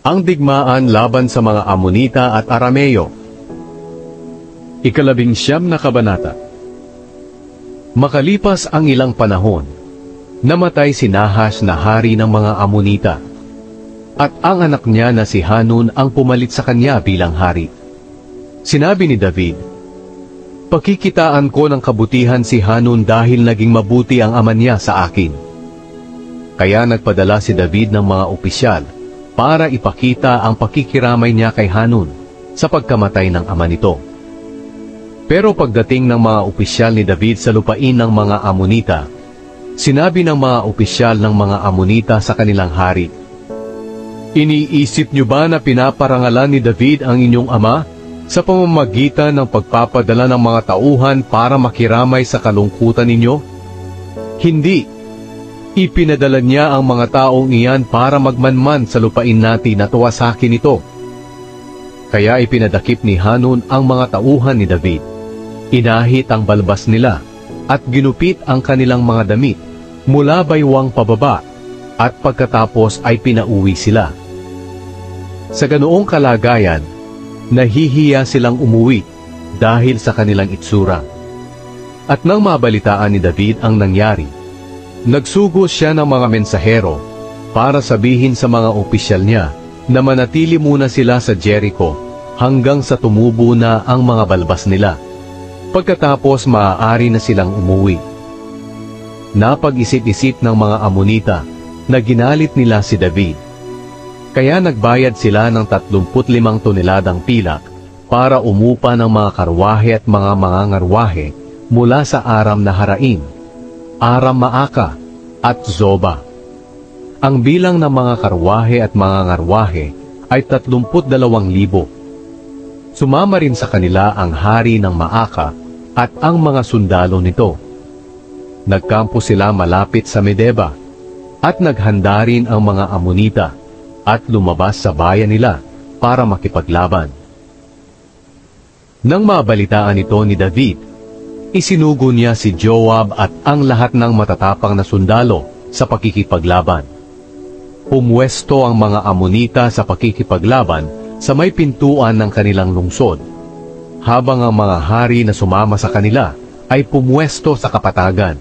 Ang digmaan laban sa mga Amonita at Arameo. 19 na kabanata. Makalipas ang ilang panahon, namatay si Nahash na hari ng mga Amonita, at ang anak niya na si Hanun ang pumalit sa kanya bilang hari. Sinabi ni David, "Pakikitaan ko ng kabutihan si Hanun dahil naging mabuti ang ama niya sa akin." Kaya nagpadala si David ng mga opisyal para ipakita ang pakikiramay niya kay Hanun sa pagkamatay ng ama nito. Pero pagdating ng mga opisyal ni David sa lupain ng mga Amonita, sinabi ng mga opisyal ng mga Amonita sa kanilang hari, "Iniisip niyo ba na pinaparangalan ni David ang inyong ama sa pamamagitan ng pagpapadala ng mga tauhan para makiramay sa kalungkutan ninyo? Hindi! Ipinadala niya ang mga taong iyan para magmanman sa lupain natin at tuwasakin ito." Kaya ipinadakip ni Hanun ang mga tauhan ni David. Inahit ang balbas nila at ginupit ang kanilang mga damit mula baywang pababa, at pagkatapos ay pinauwi sila. Sa ganoong kalagayan, nahihiya silang umuwi dahil sa kanilang itsura. At nang mabalitaan ni David ang nangyari, nagsugo siya ng mga mensahero para sabihin sa mga opisyal niya na manatili muna sila sa Jericho hanggang sa tumubo na ang mga balbas nila. Pagkatapos maaari na silang umuwi. Napag-isip-isip ng mga Amonita na ginalit nila si David. Kaya nagbayad sila ng 35 toneladang pilak para umupa ng mga karwahe at mga mangangarwahe mula sa Aram Naharaim, Aram Maaka at Zoba. Ang bilang ng mga karwahe at mga ngarwahe ay 32,000. Sumama rin sa kanila ang hari ng Maaka at ang mga sundalo nito. Nagkampo sila malapit sa Medeba at naghanda rin ang mga Amonita at lumabas sa bayan nila para makipaglaban. Nang mabalitaan ito ni David, isinugo niya si Joab at ang lahat ng matatapang na sundalo sa pakikipaglaban. Pumwesto ang mga Amonita sa pakikipaglaban sa may pintuan ng kanilang lungsod, habang ang mga hari na sumama sa kanila ay pumwesto sa kapatagan.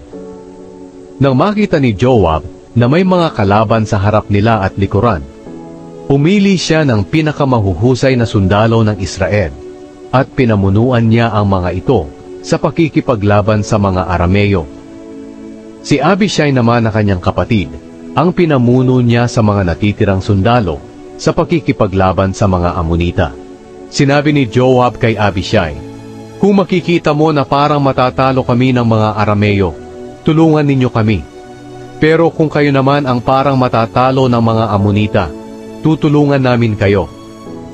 Nang makita ni Joab na may mga kalaban sa harap nila at likuran, pumili siya ng pinakamahuhusay na sundalo ng Israel at pinamunuan niya ang mga ito sa pakikipaglaban sa mga Arameo. Si Abishai naman na kanyang kapatid ang pinamuno niya sa mga natitirang sundalo sa pakikipaglaban sa mga Amonita. Sinabi ni Joab kay Abishai, "Kung makikita mo na parang matatalo kami ng mga Arameo, tulungan ninyo kami. Pero kung kayo naman ang parang matatalo ng mga Amonita, tutulungan namin kayo.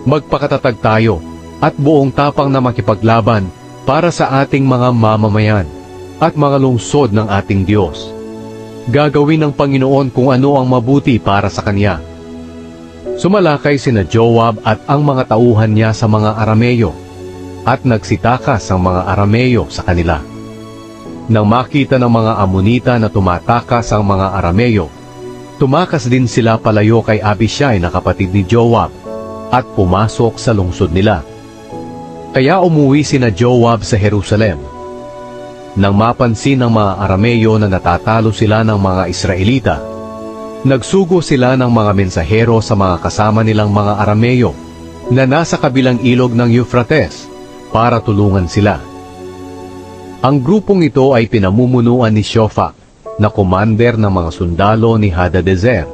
Magpakatatag tayo at buong tapang na makipaglaban para sa ating mga mamamayan at mga lungsod ng ating Diyos. Gagawin ng Panginoon kung ano ang mabuti para sa Kanya." Sumalakay sina Joab at ang mga tauhan niya sa mga Arameo, at nagsitakas ang mga Arameo sa kanila. Nang makita ng mga Amonita na tumatakas ang mga Arameo, tumakas din sila palayo kay Abishai na kapatid ni Joab, at pumasok sa lungsod nila. Kaya umuwi sina Joab sa Jerusalem. Nang mapansin ng mga Arameo na natatalo sila ng mga Israelita, nagsugo sila ng mga mensahero sa mga kasama nilang mga Arameo na nasa kabilang ilog ng Euphrates para tulungan sila. Ang grupong ito ay pinamumunuan ni Shofak, na commander ng mga sundalo ni Hadadezer.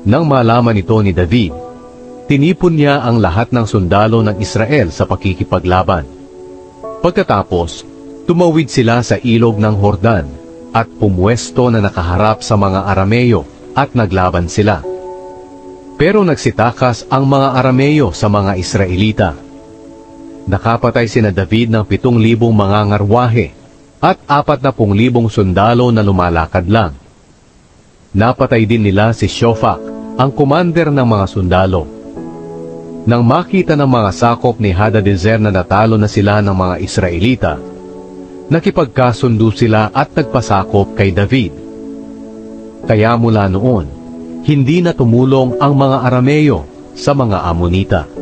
Nang malaman ito ni David, tinipon niya ang lahat ng sundalo ng Israel sa pakikipaglaban. Pagkatapos, tumawid sila sa ilog ng Hordan at pumwesto na nakaharap sa mga Arameo at naglaban sila. Pero nagsitakas ang mga Arameo sa mga Israelita. Nakapatay sina David ng 7,000 mga ngarwahe at 40,000 sundalo na lumalakad lang. Napatay din nila si Shofak, ang commander ng mga sundalo. Nang makita ng mga sakop ni Hadadezer na natalo na sila ng mga Israelita, nakipagkasundo sila at nagpasakop kay David. Kaya mula noon, hindi na tumulong ang mga Arameo sa mga Amonita.